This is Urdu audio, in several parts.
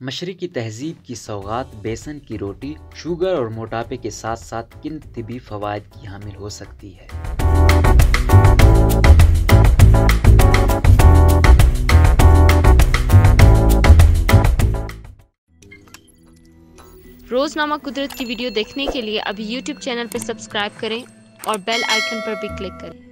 مشرقی تہذیب کی سوغات بیسن کی روٹی شوگر اور موٹاپے کے ساتھ ساتھ کن طبی فوائد کی حامل ہو سکتی ہے؟ روزنامہ قدرت کی ویڈیو دیکھنے کے لیے ابھی یوٹیوب چینل پر سبسکرائب کریں اور بیل آئیکن پر بھی کلک کریں۔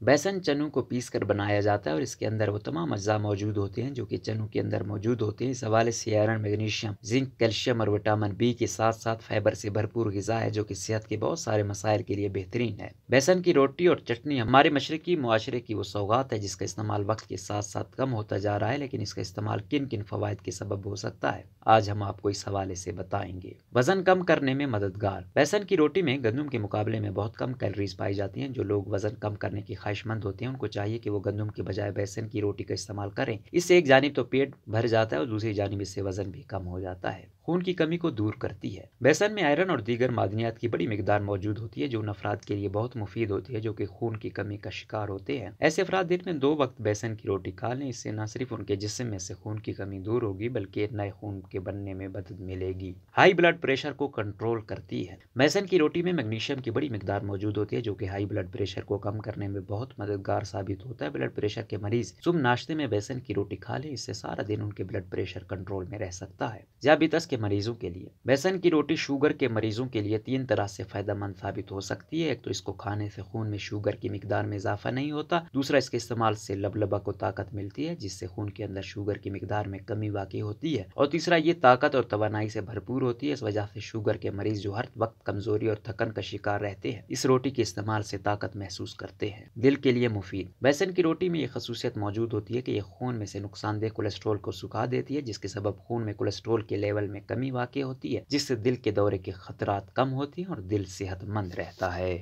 بیسن چنوں کو پیس کر بنایا جاتا ہے اور اس کے اندر وہ تمام اجزاء موجود ہوتے ہیں جو کہ چنوں کے اندر موجود ہوتے ہیں۔ اس حوالے سے آئرن، میگنیشیم، زنک، کیلشیم اور وٹامن بی کے ساتھ ساتھ فائبر سے بھرپور غذا ہے جو کہ صحت کے بہت سارے مسائل کے لیے بہترین ہے۔ بیسن کی روٹی اور چٹنی ہمارے مشرقی معاشرے کی وہ سوغات ہے جس کا استعمال وقت کے ساتھ ساتھ کم ہوتا جا رہا ہے، لیکن اس کا استعمال کن کن فوائد کے سبب ہو سکتا ہے، آج ہم آپ کو اس حوالے سے بتائیں گے۔ وزن کم کرنے میں مددگار۔ بیسن کی روٹی میں گندم کے مقابلے میں بہت کم کیلوریز پائی جاتی ہیں۔ جو لوگ وزن کم کرنے کی خواہش مند ہوتے ہیں ان کو چاہیے کہ وہ گندم کے بجائے بیسن کی روٹی کا استعمال کریں۔ اس سے ایک جانب تو پیٹ بھر جاتا ہے اور دوسری جانب اس سے وزن بھی کم ہو جاتا ہے۔ خون کی کمی کو دور کرتی ہے۔ بیسن میں آئرن اور دیگر معدنیات کی بڑی مقدار موجود ہوتی ہے جو ان افراد کے لیے بہت مفید ہوتی ہے جو کہ خون کی کمی کا شکار ہوتے ہیں۔ ایسے افراد دن میں 2 وقت بیسن کی روٹی کھا لیں، اس سے نہ صرف ان کے جسم میں سے خون کی کمی دور ہوگی بلکہ نئے خون کے بننے میں مدد ملے گی۔ ہائی بلڈ پریشر کو کنٹرول کرتی ہے۔ بیسن کی روٹی میں میگنیشیم کی بڑی مقدار موجود ہوتی ہے جو کہ ہائی بلڈ پریشر کو کم کرنے میں بہت مددگار ثابت ہوتا ہے۔ بلڈ پریشر کے مریض صبح ناشتے میں بیسن کی روٹی کھا لیں، اس سے سارا دن ان کے بلڈ پریشر کنٹرول میں رہ سکتا ہے۔ ذیابیطس کے مریضوں کے لیے بیسن کی روٹی شوگر کے مریضوں کے لیے 3 طرح سے فائدہ مند ثابت ہو سکتی ہے۔ ایک تو اس کو کھانے سے خون میں شوگر کی مقدار میں اضافہ نہیں ہوتا، دوسرا اس کے استعمال سے لبلبہ کو طاقت ملتی ہے جس سے خون کے اندر شوگر کی مقدار میں کمی واقع ہوتی ہے، اور تیسرا یہ طاقت اور توانائی سے بھرپور ہوتی ہے۔ اس وجہ سے شوگر کے مریض جو ہر وقت کمزوری اور تھکن کا شکار رہتے ہیں اس روٹی کے استعمال سے طاقت محسوس کرتے ہیں۔ دل کے لیے مفید۔ بیسن کی روٹی میں یہ خصوصیت موجود ہوتی ہے کہ یہ خون میں سے نقصان دہ کولیسٹرول کو سکھا دیتی ہے جس کے سبب خون میں کولیسٹرول کے لیول میں کمی واقع ہوتی ہے جس سے دل کے دورے کے خطرات کم ہوتی ہیں اور دل صحت مند رہتا ہے۔